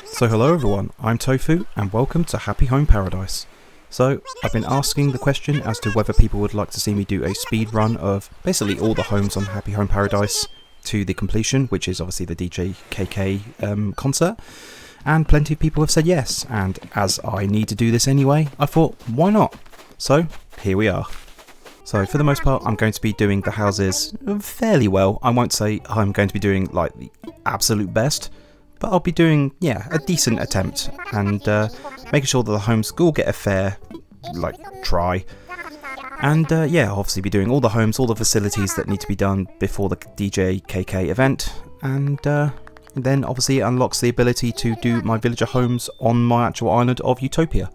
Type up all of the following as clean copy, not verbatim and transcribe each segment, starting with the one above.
So hello everyone, I'm Tofu and welcome to Happy Home Paradise. So I've been asking the question as to whether people would like to see me do a speed run of basically all the homes on Happy Home Paradise to the completion, which is obviously the DJ KK concert, and plenty of people have said yes, and as I need to do this anyway, I thought why not? So here we are. So for the most part I'm going to be doing the houses fairly well. I won't say I'm going to be doing like the absolute best, but I'll be doing, a decent attempt and making sure that the homes all get a fair, try. And I'll obviously be doing all the homes, all the facilities that need to be done before the DJ KK event. And then obviously it unlocks the ability to do my villager homes on my actual island of Utopia.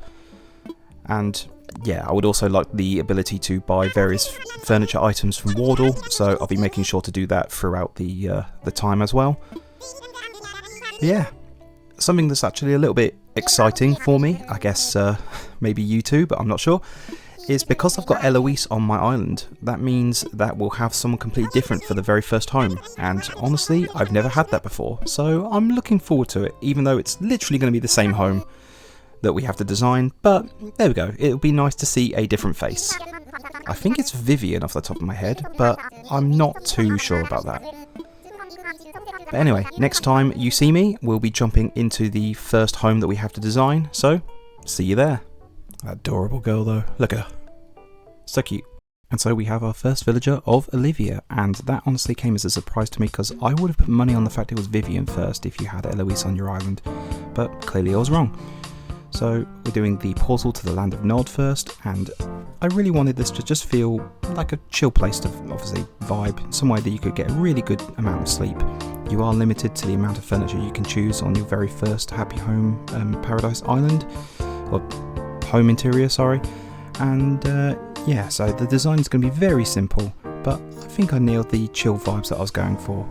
And I would also like the ability to buy various furniture items from Wardle, so I'll be making sure to do that throughout the time as well. Yeah, something that's actually a little bit exciting for me, I guess maybe you too, but I'm not sure, is because I've got Eloise on my island, that means that we'll have someone completely different for the very first home, and honestly, I've never had that before, so I'm looking forward to it, even though it's literally going to be the same home that we have to design, but there we go, it'll be nice to see a different face. I think it's Vivian off the top of my head, but I'm not too sure about that. But anyway, next time you see me, we'll be jumping into the first home that we have to design, so see you there. Adorable girl though, look at her. So cute. And so we have our first villager of Olivia, and that honestly came as a surprise to me because I would have put money on the fact it was Vivian first if you had Eloise on your island, but clearly I was wrong. So we're doing the portal to the land of Nod first, and I really wanted this to just feel like a chill place to obviously vibe, somewhere that you could get a really good amount of sleep. You are limited to the amount of furniture you can choose on your very first Happy Home Paradise Island, or home interior, sorry. And so the design is going to be very simple, but I think I nailed the chill vibes that I was going for.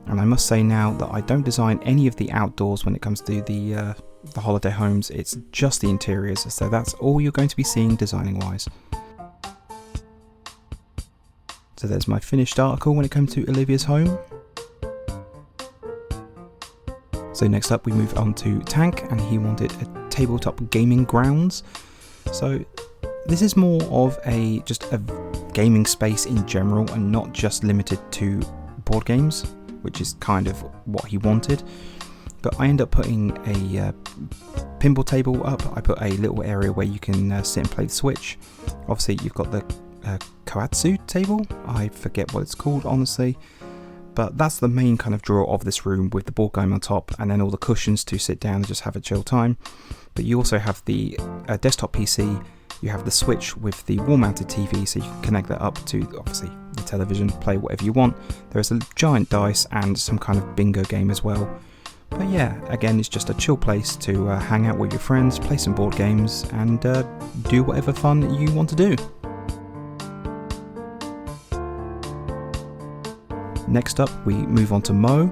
And I must say now that I don't design any of the outdoors when it comes to the holiday homes, it's just the interiors, so that's all you're going to be seeing designing wise. So there's my finished article when it comes to Olivia's home. So next up we move on to Tank, and he wanted a tabletop gaming grounds. So this is more of just a gaming space in general and not just limited to board games, which is kind of what he wanted. But I end up putting a pinball table up. I put a little area where you can sit and play the Switch. Obviously you've got the cottagecore table, I forget what it's called honestly, but that's the main kind of draw of this room, with the board game on top and then all the cushions to sit down and just have a chill time. But you also have the desktop PC, you have the Switch with the wall mounted TV, so you can connect that up to obviously the television, play whatever you want. There's a giant dice and some kind of bingo game as well. But yeah, again, it's just a chill place to hang out with your friends, play some board games, and do whatever fun you want to do. Next up, we move on to Mo,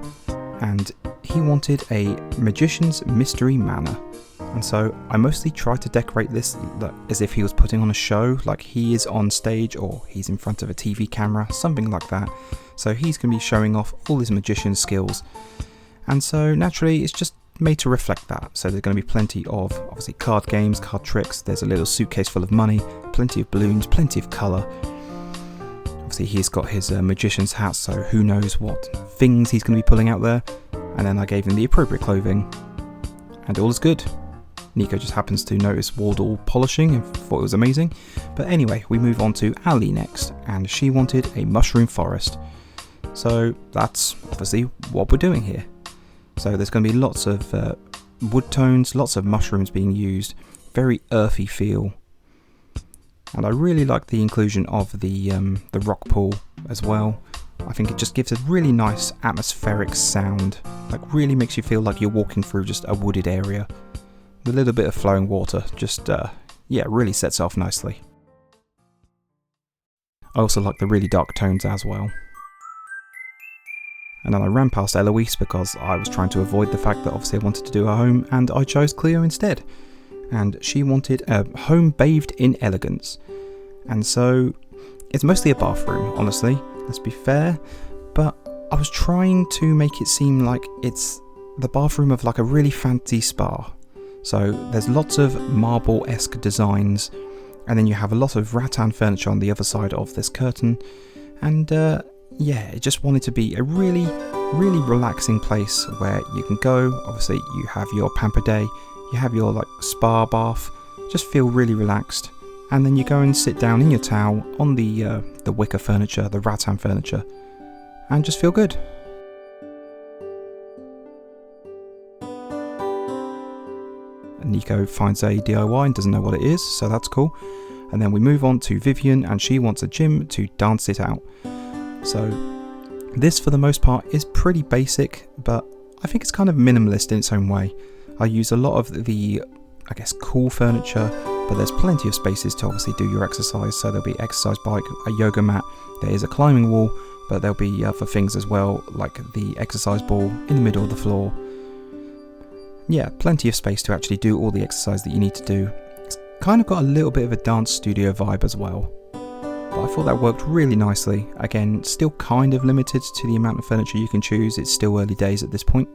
and he wanted a Magician's Mystery Manor. And so I mostly tried to decorate this as if he was putting on a show, like he is on stage or he's in front of a TV camera, something like that. So he's going to be showing off all his magician skills. And so naturally it's just made to reflect that. So there's going to be plenty of obviously card games, card tricks, there's a little suitcase full of money, plenty of balloons, plenty of colour. Obviously he's got his magician's hat, so who knows what things he's going to be pulling out there. And then I gave him the appropriate clothing and all is good. Nico just happens to notice Wardle polishing and thought it was amazing. But anyway, we move on to Ali next, and she wanted a mushroom forest. So that's obviously what we're doing here. So there's going to be lots of wood tones, lots of mushrooms being used, very earthy feel. And I really like the inclusion of the rock pool as well. I think it just gives a really nice atmospheric sound, like really makes you feel like you're walking through just a wooded area. The little bit of flowing water just, really sets it off nicely. I also like the really dark tones as well. And then I ran past Eloise because I was trying to avoid the fact that obviously I wanted to do a home, and I chose Cleo instead. And she wanted a home bathed in elegance. And so it's mostly a bathroom, honestly, let's be fair, but I was trying to make it seem like it's the bathroom of like a really fancy spa. So there's lots of marble-esque designs, and then you have a lot of rattan furniture on the other side of this curtain. And yeah, it just wanted to be a really, really relaxing place where you can go. Obviously, you have your pamper day, you have your like spa bath, just feel really relaxed. And then you go and sit down in your towel on the wicker furniture, the rattan furniture, and just feel good. Nico finds a DIY and doesn't know what it is, so that's cool. And then we move on to Vivian, and she wants a gym to dance it out. So this, for the most part, is pretty basic, but I think it's kind of minimalist in its own way. I use a lot of the, I guess, cool furniture, but there's plenty of spaces to obviously do your exercise. So there'll be exercise bike, a yoga mat, there is a climbing wall, but there'll be other things as well, like the exercise ball in the middle of the floor. Yeah, plenty of space to actually do all the exercise that you need to do. It's kind of got a little bit of a dance studio vibe as well. But I thought that worked really nicely. Again, still kind of limited to the amount of furniture you can choose. It's still early days at this point.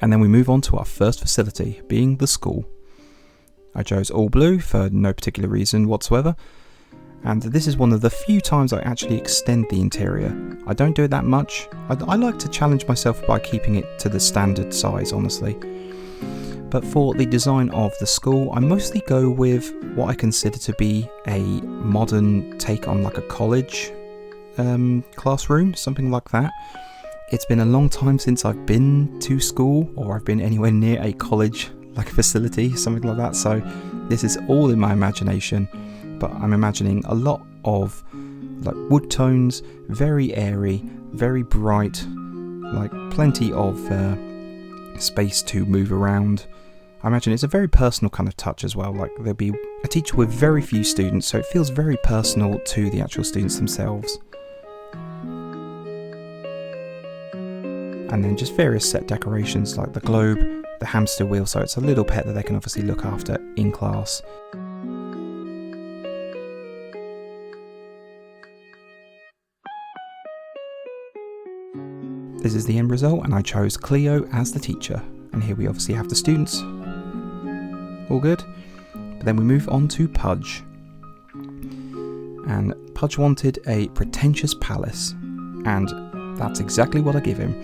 And then we move on to our first facility, being the school. I chose all blue for no particular reason whatsoever. And this is one of the few times I actually extend the interior. I don't do it that much. I like to challenge myself by keeping it to the standard size, honestly. But for the design of the school, I mostly go with what I consider to be a modern take on like a college classroom, something like that. It's been a long time since I've been to school, or I've been anywhere near a college like facility, something like that. So this is all in my imagination. But I'm imagining a lot of like wood tones, very airy, very bright, like plenty of space to move around. I imagine it's a very personal kind of touch as well. Like there'll be a teacher with very few students, so it feels very personal to the actual students themselves. And then just various set decorations like the globe, the hamster wheel, so it's a little pet that they can obviously look after in class. This is the end result, and I chose Cleo as the teacher. And here we obviously have the students. All good. But then we move on to Pudge. And Pudge wanted a pretentious palace. And that's exactly what I give him.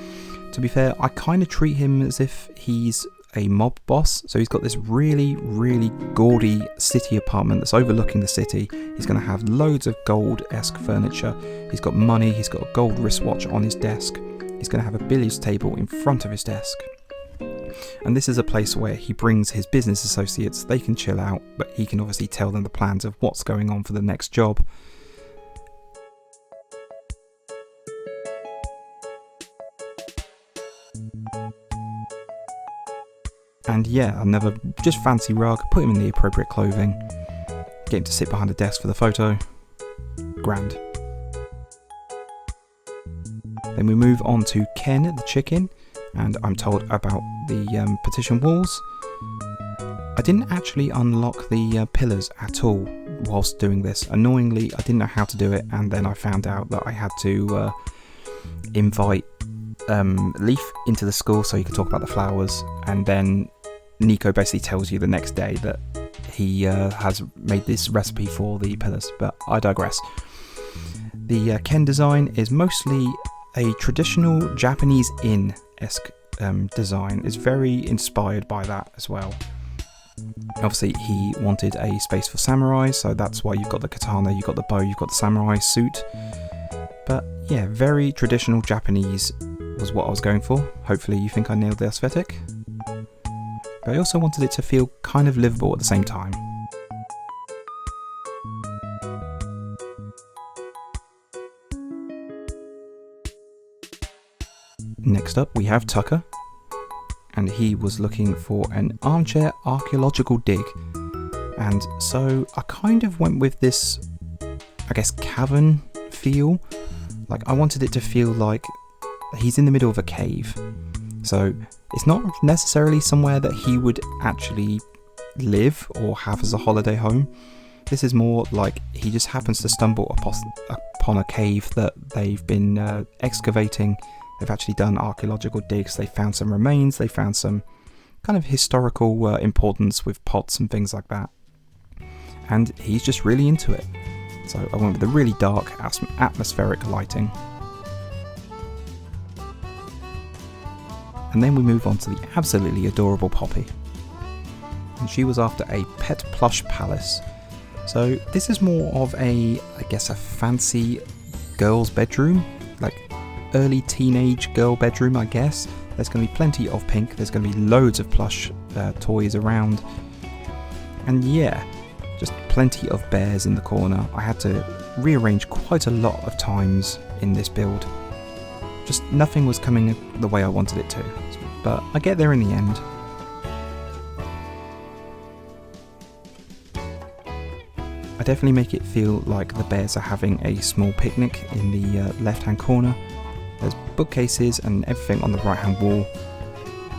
To be fair, I kind of treat him as if he's a mob boss. So he's got this really, really gaudy city apartment that's overlooking the city. He's going to have loads of gold-esque furniture. He's got money. He's got a gold wristwatch on his desk. He's going to have a billiards table in front of his desk. And this is a place where he brings his business associates. They can chill out, but he can obviously tell them the plans of what's going on for the next job. And yeah, another just fancy rug, put him in the appropriate clothing, get him to sit behind a desk for the photo. Grand. Then we move on to Ken the chicken, and I'm told about the partition walls. I didn't actually unlock the pillars at all whilst doing this. Annoyingly, I didn't know how to do it, and then I found out that I had to invite Leaf into the school so he could talk about the flowers, and then Nico basically tells you the next day that he has made this recipe for the pillars, but I digress. The Ken design is mostly a traditional Japanese inn-esque design. Is very inspired by that as well. Obviously he wanted a space for samurai, so that's why you've got the katana, you've got the bow, you've got the samurai suit. But yeah, very traditional Japanese was what I was going for. Hopefully you think I nailed the aesthetic. But I also wanted it to feel kind of livable at the same time. Next up we have Tucker, and he was looking for an armchair archaeological dig, and so I kind of went with this, I guess, cavern feel. Like I wanted it to feel like he's in the middle of a cave, so it's not necessarily somewhere that he would actually live or have as a holiday home. This is more like he just happens to stumble upon a cave that they've been excavating. They've actually done archaeological digs. They found some remains. They found some kind of historical importance with pots and things like that. And he's just really into it. So I went with the really dark atmospheric lighting. And then we move on to the absolutely adorable Poppy. And she was after a pet plush palace. So this is more of a fancy girl's bedroom, like early teenage girl bedroom, I guess. There's going to be plenty of pink, there's going to be loads of plush toys around. And yeah, just plenty of bears in the corner. I had to rearrange quite a lot of times in this build. Just nothing was coming the way I wanted it to. But I get there in the end. I definitely make it feel like the bears are having a small picnic in the left-hand corner. There's bookcases and everything on the right-hand wall.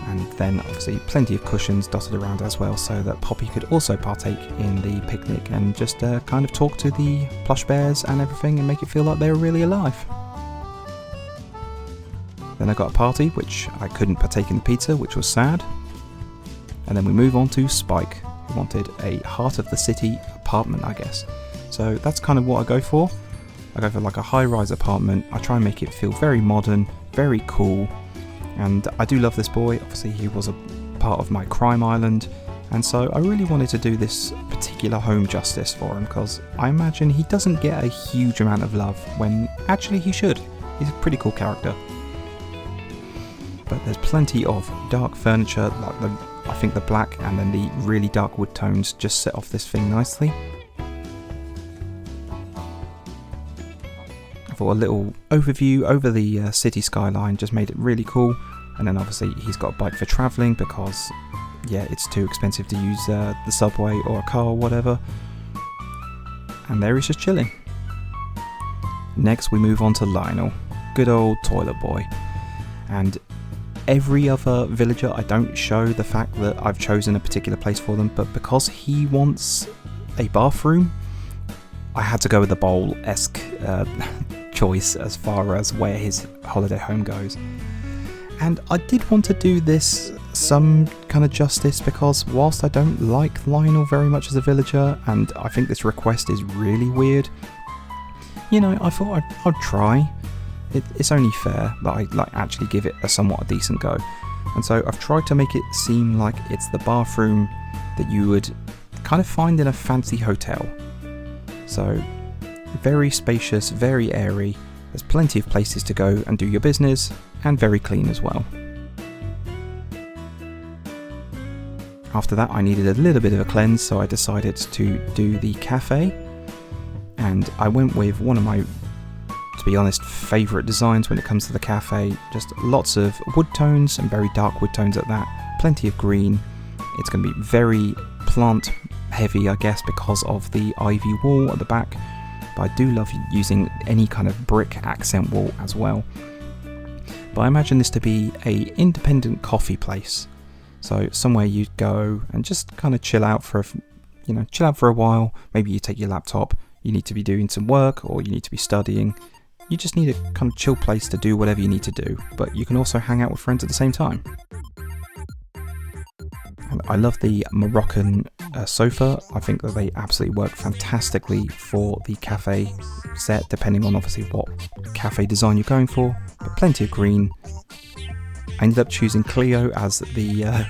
And then obviously plenty of cushions dotted around as well, so that Poppy could also partake in the picnic and just kind of talk to the plush bears and everything and make it feel like they were really alive. Then I got a party, which I couldn't partake in the pizza, which was sad. And then we move on to Spike, who wanted a heart of the city apartment, I guess. So that's kind of what I go for. I go for like a high-rise apartment. I try and make it feel very modern, very cool. And I do love this boy. Obviously he was a part of my crime island, and so I really wanted to do this particular home justice for him, because I imagine he doesn't get a huge amount of love when actually he should. He's a pretty cool character. But there's plenty of dark furniture, like I think the black and then the really dark wood tones just set off this thing nicely. I thought a little overview over the city skyline just made it really cool. And then obviously he's got a bike for travelling because, yeah, it's too expensive to use the subway or a car or whatever. And there he's just chilling. Next we move on to Lionel, good old toilet boy. And every other villager, I don't show the fact that I've chosen a particular place for them, but because he wants a bathroom, I had to go with the bowl-esque choice as far as where his holiday home goes. And I did want to do this some kind of justice, because whilst I don't like Lionel very much as a villager, and I think this request is really weird, you know, I thought I'd try. It's only fair that I actually give it a somewhat decent go. And so I've tried to make it seem like it's the bathroom that you would kind of find in a fancy hotel. So very spacious, very airy, there's plenty of places to go and do your business, and very clean as well. After that I needed a little bit of a cleanse, so I decided to do the cafe, and I went with one of my, to be honest, favourite designs when it comes to the cafe. Just lots of wood tones, and very dark wood tones at that, plenty of green. It's going to be very plant heavy, I guess, because of the ivy wall at the back, but I do love using any kind of brick accent wall as well. But I imagine this to be a independent coffee place, so somewhere you'd go and just kind of chill out for a while. Maybe you take your laptop, you need to be doing some work or you need to be studying. You just need a kind of chill place to do whatever you need to do, but you can also hang out with friends at the same time. And I love the Moroccan sofa. I think that they absolutely work fantastically for the cafe set, depending on obviously what cafe design you're going for, but plenty of green. I ended up choosing Cleo as the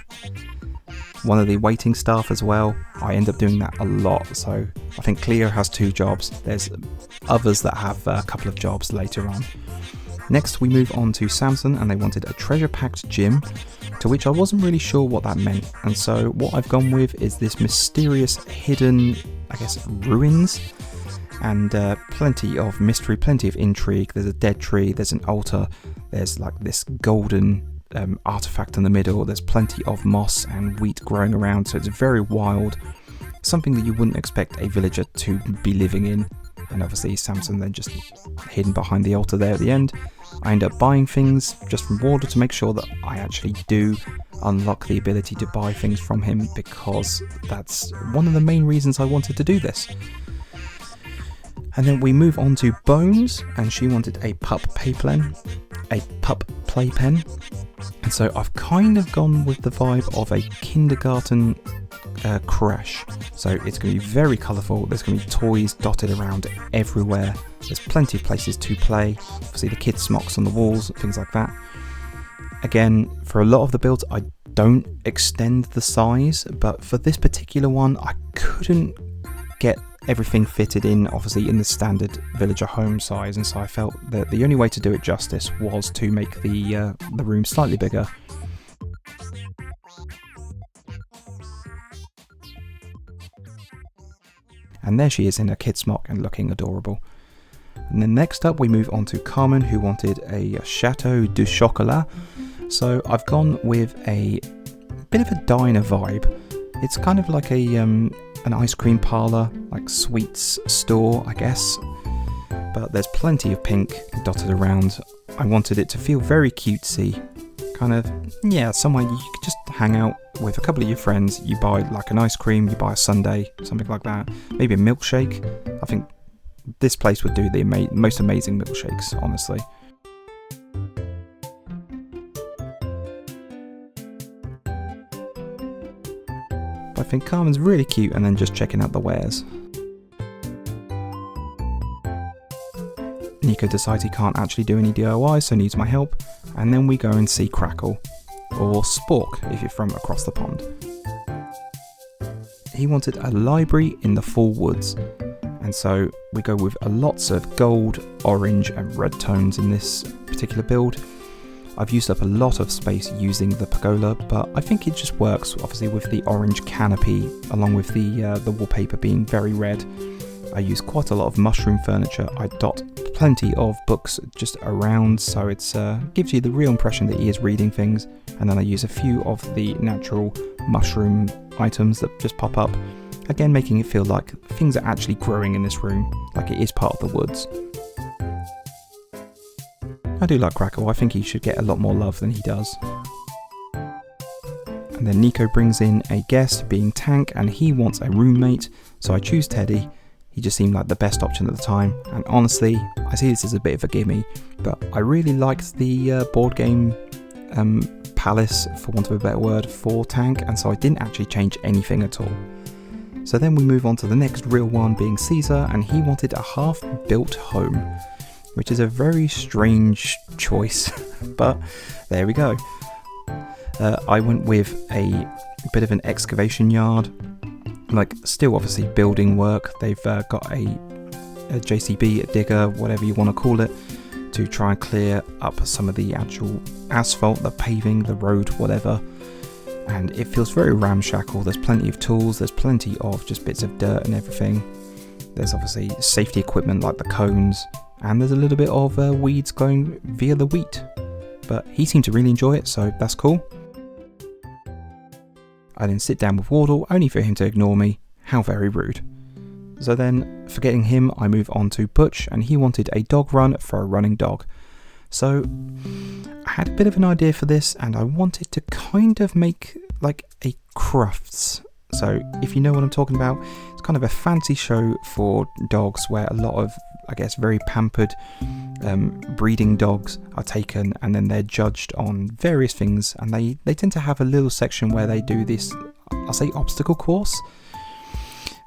one of the waiting staff as well. I end up doing that a lot, so I think Cleo has 2 jobs. There's others that have a couple of jobs later on. Next we move on to Samson, and they wanted a treasure-packed gym, to which I wasn't really sure what that meant, and so what I've gone with is this mysterious hidden, I guess, ruins, and plenty of mystery, plenty of intrigue. There's a dead tree, there's an altar, there's like this golden artifact in the middle, there's plenty of moss and wheat growing around, so it's very wild, something that you wouldn't expect a villager to be living in. And obviously Samson then just hidden behind the altar there at the end. I end up buying things just from order to make sure that I actually do unlock the ability to buy things from him, because that's one of the main reasons I wanted to do this. And then we move on to Bones, and she wanted a pup playpen. And so I've kind of gone with the vibe of a kindergarten crash. So it's going to be very colourful. There's going to be toys dotted around everywhere. There's plenty of places to play. Obviously the kids' smocks on the walls, things like that. Again, for a lot of the builds, I don't extend the size, but for this particular one, I couldn't get everything fitted in, obviously, in the standard villager home size, and so I felt that the only way to do it justice was to make the room slightly bigger. And there she is in her kid smock and looking adorable. And then next up we move on to Carmen, who wanted a Chateau du Chocolat. So I've gone with a bit of a diner vibe. It's kind of like an ice cream parlour, like sweets store, I guess. But there's plenty of pink dotted around. I wanted it to feel very cutesy. Kind of, yeah, somewhere you could just hang out with a couple of your friends. You buy like an ice cream, you buy a sundae, something like that. Maybe a milkshake. I think this place would do the most amazing milkshakes, honestly. But I think Carmen's really cute, and then just checking out the wares. Nico decides he can't actually do any DIY, so needs my help, and then we go and see Crackle, or Spork if you're from across the pond. He wanted a library in the full woods, and so we go with lots of gold, orange and red tones in this particular build. I've used up a lot of space using the pergola, but I think it just works, obviously, with the orange canopy along with the wallpaper being very red. I use quite a lot of mushroom furniture. I dot plenty of books just around, so it gives you the real impression that he is reading things. And then I use a few of the natural mushroom items that just pop up, again making it feel like things are actually growing in this room, like it is part of the woods. I do like Crackle. I think he should get a lot more love than he does. And then Nico brings in a guest, being Tank, and he wants a roommate, so I choose Teddy. He just seemed like the best option at the time, and honestly, I see this as a bit of a gimme, but I really liked the board game palace, for want of a better word, for Tank, and so I didn't actually change anything at all. So then we move on to the next real one, being Caesar, and he wanted a half-built home, which is a very strange choice, but there we go. I went with a bit of an excavation yard, like still obviously building work. They've got a JCB, a digger, whatever you want to call it, to try and clear up some of the actual asphalt, the paving, the road, whatever. And it feels very ramshackle. There's plenty of tools, there's plenty of just bits of dirt and everything. There's obviously safety equipment like the cones, and there's a little bit of weeds going via the wheat. But he seemed to really enjoy it, so that's cool. I then sit down with Wardle, only for him to ignore me. How very rude. So then, forgetting him, I move on to Butch, and he wanted a dog run for a running dog. So I had a bit of an idea for this, and I wanted to kind of make like a crufts. So if you know what I'm talking about, it's kind of a fancy show for dogs where a lot of, I guess, very pampered breeding dogs are taken, and then they're judged on various things, and they tend to have a little section where they do this, I'll say, obstacle course,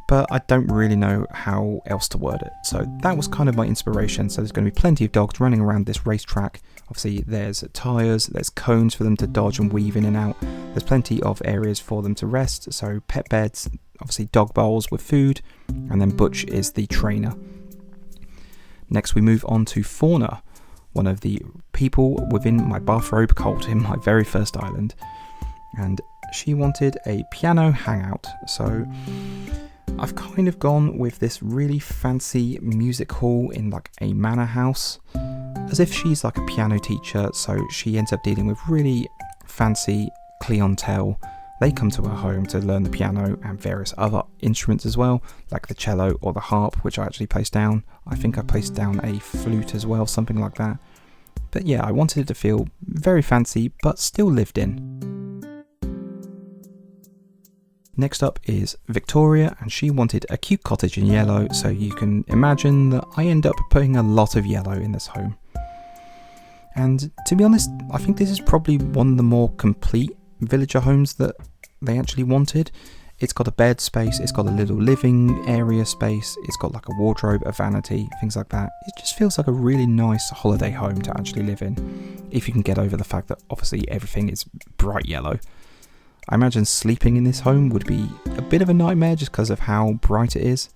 but I don't really know how else to word it. So that was kind of my inspiration. So there's going to be plenty of dogs running around this racetrack. Obviously there's tyres, there's cones for them to dodge and weave in and out. There's plenty of areas for them to rest, so pet beds, obviously dog bowls with food, and then Butch is the trainer. Next we move on to Fauna, one of the people within my bathrobe cult in my very first island. And she wanted a piano hangout, so I've kind of gone with this really fancy music hall in like a manor house, as if she's like a piano teacher, so she ends up dealing with really fancy clientele. They come to her home to learn the piano and various other instruments as well, like the cello or the harp, which I actually placed down. I think I placed down a flute as well, something like that. But yeah, I wanted it to feel very fancy, but still lived in. Next up is Victoria, and she wanted a cute cottage in yellow, so you can imagine that I end up putting a lot of yellow in this home. And to be honest, I think this is probably one of the more complete villager homes that they actually wanted. It's got a bed space, it's got a little living area space, it's got like a wardrobe, a vanity, things like that. It just feels like a really nice holiday home to actually live in, if you can get over the fact that obviously everything is bright yellow. I imagine sleeping in this home would be a bit of a nightmare just because of how bright it is.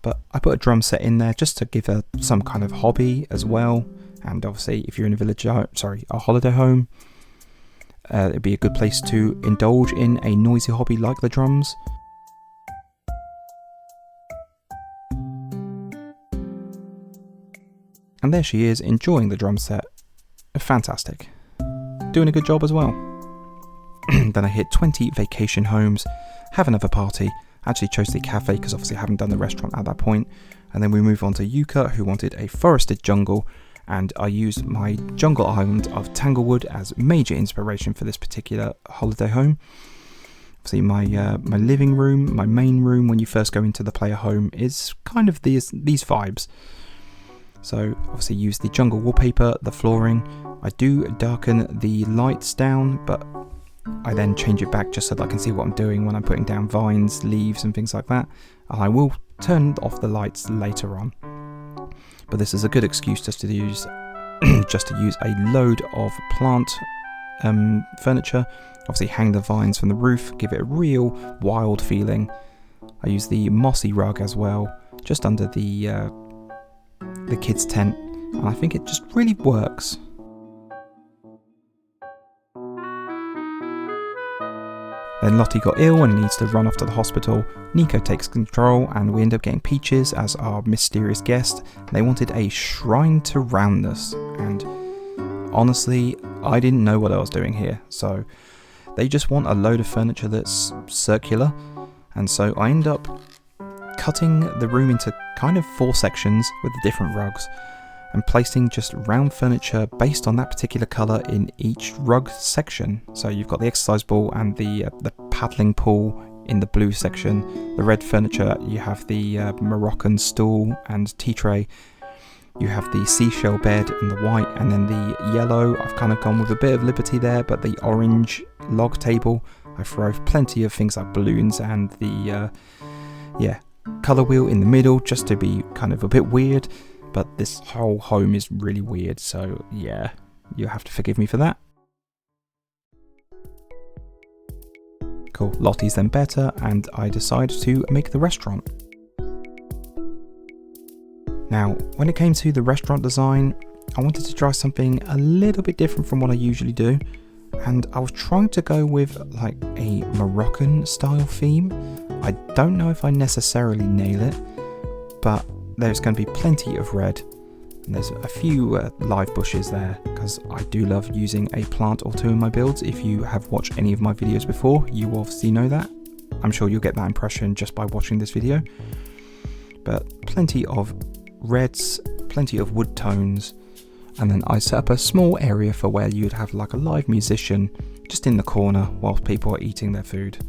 But I put a drum set in there just to give her some kind of hobby as well. And obviously if you're in a holiday home, it'd be a good place to indulge in a noisy hobby like the drums. And there she is, enjoying the drum set. Fantastic. Doing a good job as well. Then I hit 20 vacation homes, have another party. Actually chose the cafe because obviously I haven't done the restaurant at that point. And then we move on to Yuka, who wanted a forested jungle. And I used my jungle island of Tanglewood as major inspiration for this particular holiday home. See, my living room, my main room when you first go into the player home is kind of these vibes. So obviously use the jungle wallpaper, the flooring. I do darken the lights down, but I then change it back just so that I can see what I'm doing when I'm putting down vines, leaves and things like that. And I will turn off the lights later on. But this is a good excuse just to use a load of plant furniture. Obviously hang the vines from the roof, give it a real wild feeling. I use the mossy rug as well, just under the kids' tent, and I think it just really works. Then Lottie got ill and needs to run off to the hospital. Nico takes control and we end up getting Peaches as our mysterious guest. They wanted a shrine to roundness, and honestly, I didn't know what I was doing here. So they just want a load of furniture that's circular, and so I end up cutting the room into kind of 4 sections with the different rugs and placing just round furniture based on that particular colour in each rug section. So you've got the exercise ball and the paddling pool in the blue section. The red furniture, you have the Moroccan stool and tea tray. You have the seashell bed in the white, and then the yellow, I've kind of gone with a bit of liberty there, but the orange log table, I throw plenty of things like balloons and the colour wheel in the middle just to be kind of a bit weird. But this whole home is really weird, so yeah, you have to forgive me for that. Cool, Lottie's then better, and I decide to make the restaurant. Now, when it came to the restaurant design, I wanted to try something a little bit different from what I usually do, and I was trying to go with like a Moroccan style theme. I don't know if I necessarily nail it, but there's going to be plenty of red, and there's a few live bushes there because I do love using a plant or two in my builds. If you have watched any of my videos before, you obviously know that. I'm sure you'll get that impression just by watching this video. But plenty of reds, plenty of wood tones, and then I set up a small area for where you'd have like a live musician just in the corner whilst people are eating their food.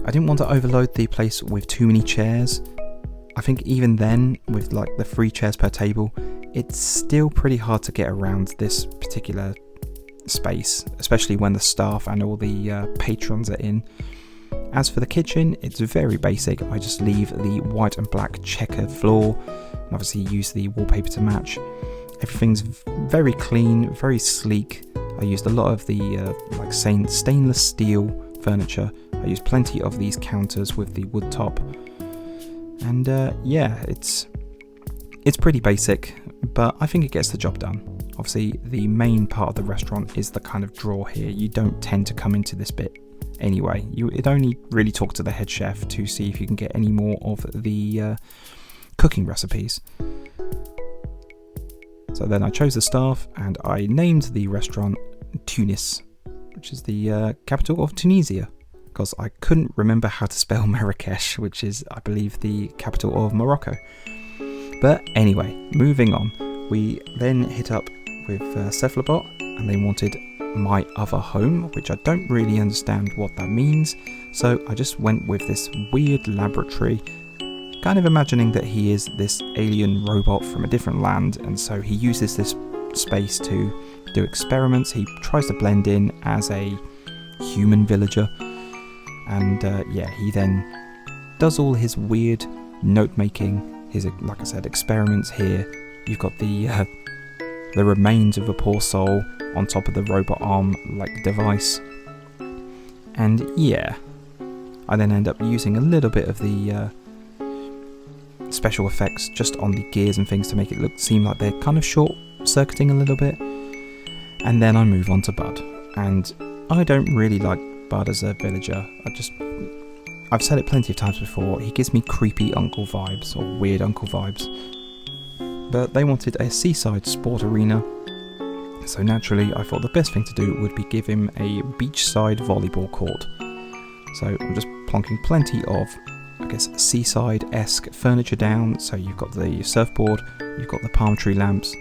I didn't want to overload the place with too many chairs. I think even then, with like the 3 chairs per table, it's still pretty hard to get around this particular space, especially when the staff and all the patrons are in. As for the kitchen, it's very basic. I just leave the white and black checkered floor, and obviously use the wallpaper to match. Everything's very clean, very sleek. I used a lot of the stainless steel furniture. I used plenty of these counters with the wood top, and it's pretty basic, but I think it gets the job done. Obviously the main part of the restaurant is the kind of draw here. You don't tend to come into this bit anyway. You'd only really talk to the head chef to see if you can get any more of the cooking recipes. So then I chose the staff and I named the restaurant Tunis, which is the capital of Tunisia, because I couldn't remember how to spell Marrakesh, which is, I believe, the capital of Morocco. But anyway, moving on. We then hit up with Cephalobot, and they wanted my other home, which I don't really understand what that means, so I just went with this weird laboratory, kind of imagining that he is this alien robot from a different land, and so he uses this space to do experiments. He tries to blend in as a human villager, and he then does all his weird note making, his, like I said, experiments here. You've got the remains of a poor soul on top of the robot arm like device, and yeah, I then end up using a little bit of the special effects just on the gears and things to make it seem like they're kind of short circuiting a little bit, and then I move on to Bud. And I don't really like Bud as a villager. I've said it plenty of times before, he gives me creepy uncle vibes, or weird uncle vibes. But they wanted a seaside sport arena, so naturally I thought the best thing to do would be give him a beachside volleyball court. So I'm just plonking plenty of, I guess, seaside-esque furniture down. So you've got the surfboard, you've got the palm tree lamps,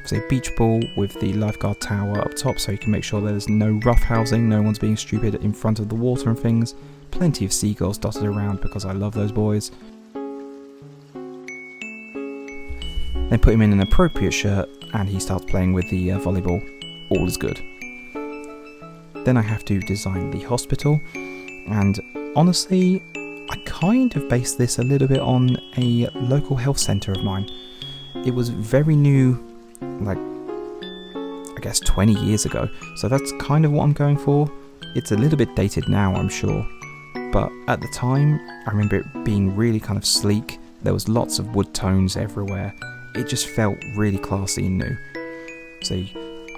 say a beach ball with the lifeguard tower up top so you can make sure there's no rough housing, no one's being stupid in front of the water and things. Plenty of seagulls dotted around because I love those boys. Then put him in an appropriate shirt and he starts playing with the volleyball. All is good. Then I have to design the hospital, and honestly I kind of based this a little bit on a local health centre of mine. It was very new, like I guess 20 years ago, so that's kind of what I'm going for. It's a little bit dated now, I'm sure, but at the time I remember it being really kind of sleek. There was lots of wood tones everywhere. It just felt really classy and new. So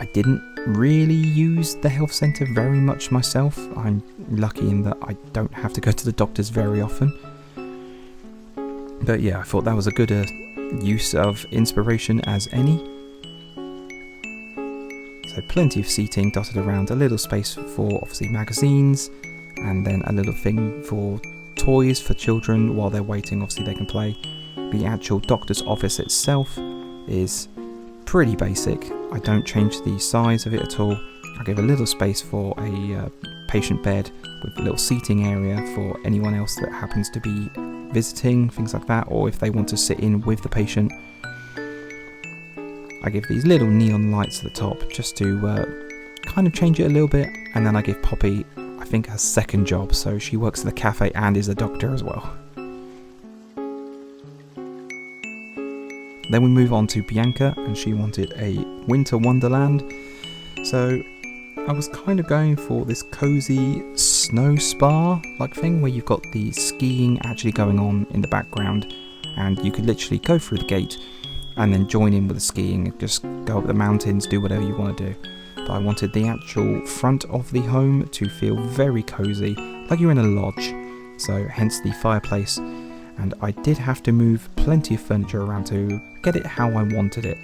I didn't really use the health centre very much myself. I'm lucky in that I don't have to go to the doctors very often. But yeah, I thought that was a good use of inspiration as any. So plenty of seating dotted around, a little space for obviously magazines, and then a little thing for toys for children while they're waiting, obviously they can play. The actual doctor's office itself is pretty basic. I don't change the size of it at all. I give a little space for a patient bed with a little seating area for anyone else that happens to be visiting, things like that, or if they want to sit in with the patient. I give these little neon lights at the top just to kind of change it a little bit, and then I give Poppy, I think, her second job, so she works at the cafe and is a doctor as well. Then we move on to Bianca, and she wanted a winter wonderland. So I was kind of going for this cozy snow spa like thing where you've got the skiing actually going on in the background, and you could literally go through the gate and then join in with the skiing and just go up the mountains, do whatever you want to do. But I wanted the actual front of the home to feel very cozy, like you're in a lodge, so hence the fireplace. And I did have to move plenty of furniture around to get it how I wanted it,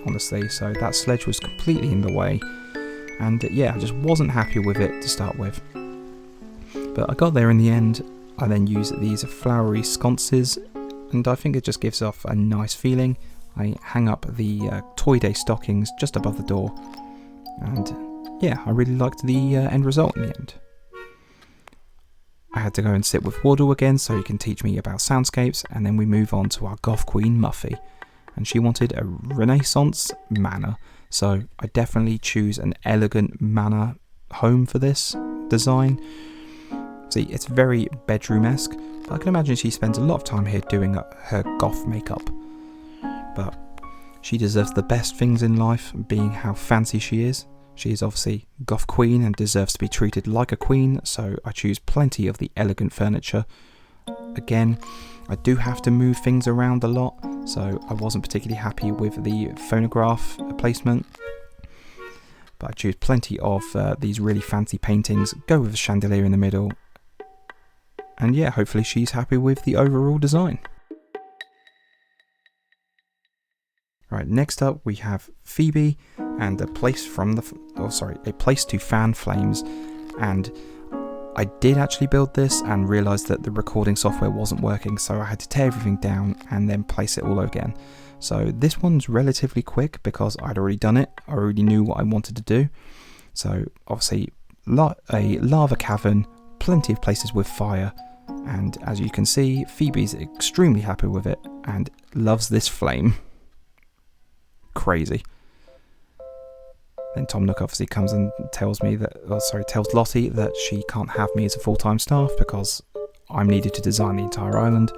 honestly, so that sledge was completely in the way, and yeah, I just wasn't happy with it to start with. But I got there in the end. I then used these flowery sconces, and I think it just gives off a nice feeling. I hang up the Toy Day stockings just above the door, and yeah, I really liked the end result in the end. I had to go and sit with Waddle again so he can teach me about soundscapes, and then we move on to our goth queen Muffy, and she wanted a Renaissance manor, so I definitely choose an elegant manor home for this design. See, it's very bedroom-esque, but I can imagine she spends a lot of time here doing her goth makeup. But she deserves the best things in life, being how fancy she is. She is obviously goth queen and deserves to be treated like a queen, so I choose plenty of the elegant furniture. Again, I do have to move things around a lot, so I wasn't particularly happy with the phonograph placement. But I choose plenty of these really fancy paintings, go with a chandelier in the middle, and yeah, hopefully she's happy with the overall design. Right, next up we have Phoebe and a place to fan flames, and I did actually build this and realised that the recording software wasn't working, so I had to tear everything down and then place it all again. So this one's relatively quick because I'd already done it, I already knew what I wanted to do. So obviously a lava cavern, plenty of places with fire, and as you can see, Phoebe's extremely happy with it and loves this flame. Crazy. Then Tom Nook obviously comes and tells tells Lottie that she can't have me as a full-time staff because I'm needed to design the entire island.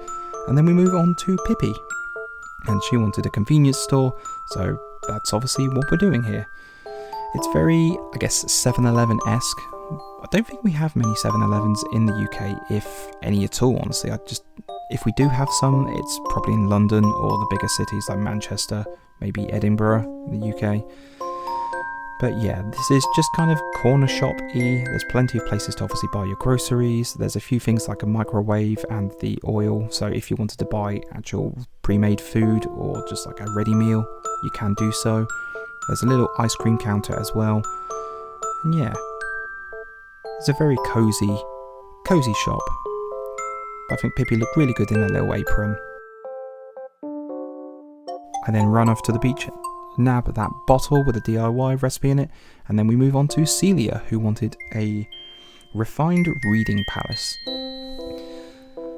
And then we move on to Pippi, and she wanted a convenience store, so that's obviously what we're doing here. It's very, I guess, 7-Eleven-esque. I don't think we have many 7-Elevens in the UK, if any at all, honestly. If we do have some, it's probably in London or the bigger cities like Manchester, maybe Edinburgh in the UK. But yeah, this is just kind of corner shop-y. There's plenty of places to obviously buy your groceries. There's a few things like a microwave and the oil. So if you wanted to buy actual pre-made food or just like a ready meal, you can do so. There's a little ice cream counter as well. And yeah, it's a very cozy shop. I think Pippi looked really good in her little apron. I then run off to the beach, nab that bottle with a DIY recipe in it, and then we move on to Celia, who wanted a refined reading palace.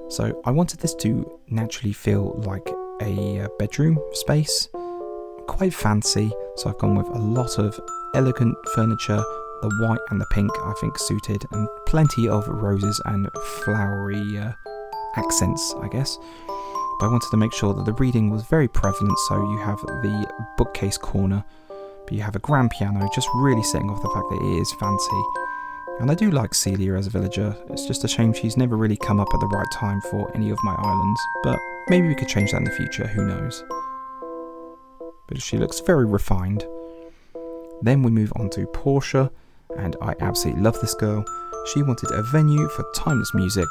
So I wanted this to naturally feel like a bedroom space, quite fancy, so I've gone with a lot of elegant furniture. The white and the pink I think suited, and plenty of roses and flowery accents, I guess. But I wanted to make sure that the reading was very prevalent, so you have the bookcase corner, but you have a grand piano, just really setting off the fact that it is fancy. And I do like Celia as a villager. It's just a shame she's never really come up at the right time for any of my islands, but maybe we could change that in the future, who knows. But she looks very refined. Then we move on to Portia, and I absolutely love this girl. She wanted a venue for timeless music,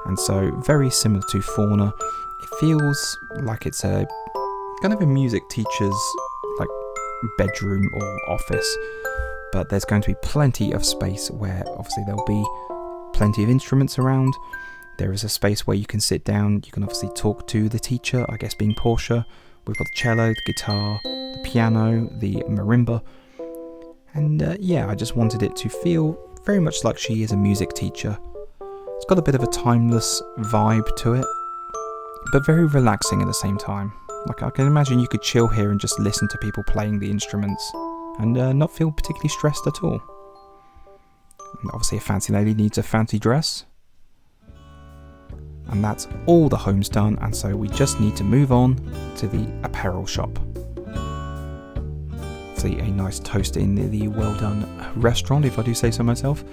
and so very similar to Fauna. It feels like it's a kind of a music teacher's like bedroom or office, but there's going to be plenty of space where obviously there'll be plenty of instruments around. There is a space where you can sit down, you can obviously talk to the teacher, I guess being Portia. We've got the cello, the guitar, the piano, the marimba, and yeah, I just wanted it to feel very much like she is a music teacher. It's got a bit of a timeless vibe to it, but very relaxing at the same time. Like I can imagine you could chill here and just listen to people playing the instruments and not feel particularly stressed at all. And obviously a fancy lady needs a fancy dress. And that's all the home's done, and so we just need to move on to the apparel shop. Obviously a nice toast in the well done restaurant, if I do say so myself.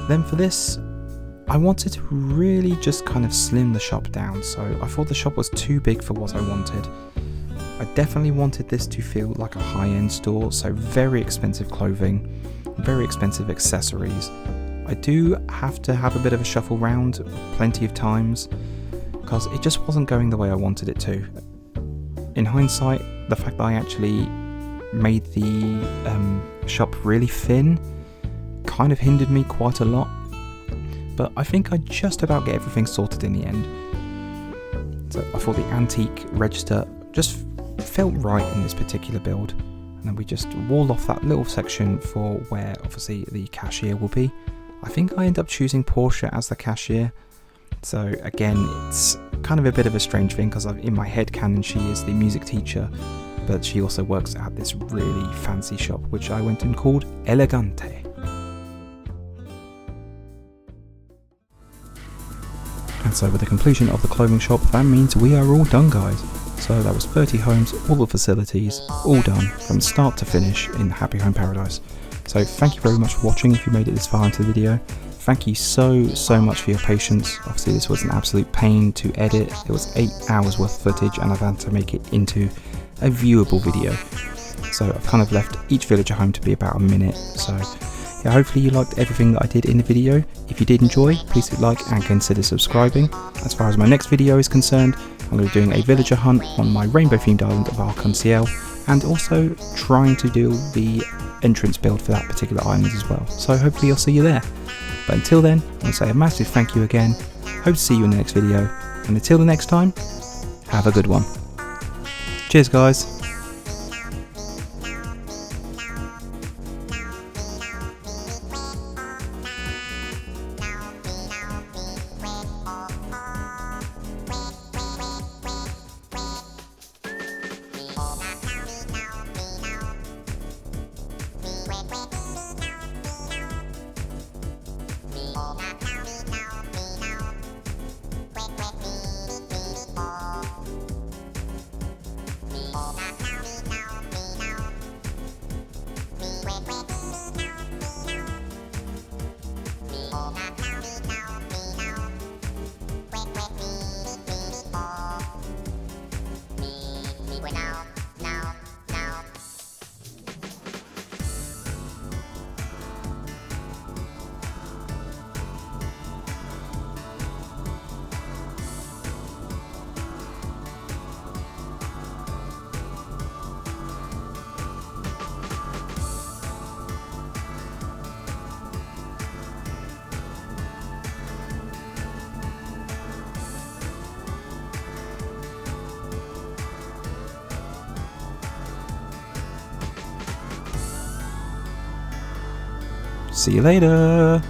Then for this, I wanted to really just kind of slim the shop down, so I thought the shop was too big for what I wanted. I definitely wanted this to feel like a high-end store, so very expensive clothing, very expensive accessories. I do have to have a bit of a shuffle round plenty of times because it just wasn't going the way I wanted it to. In hindsight, the fact that I actually made the shop really thin kind of hindered me quite a lot, but I think I just about get everything sorted in the end. So I thought the antique register just felt right in this particular build, and then we just wall off that little section for where obviously the cashier will be. I think I end up choosing Portia as the cashier, so again it's kind of a bit of a strange thing because in my head canon she is the music teacher, but she also works at this really fancy shop which I went and called Elegante. And so with the completion of the clothing shop, that means we are all done, guys. So that was 30 homes, all the facilities, all done from start to finish in Happy Home Paradise. So thank you very much for watching if you made it this far into the video. Thank you so much for your patience. Obviously this was an absolute pain to edit. It was 8 hours worth of footage and I've had to make it into a viewable video. So I've kind of left each villager home to be about a minute. So yeah, hopefully you liked everything that I did in the video. If you did enjoy, please hit like and consider subscribing. As far as my next video is concerned, I'm going to be doing a villager hunt on my rainbow themed island of Arc-en-Ciel, and also trying to do the entrance build for that particular island as well. So hopefully I'll see you there. But until then, I want to say a massive thank you again. Hope to see you in the next video. And until the next time, have a good one. Cheers guys. See you later.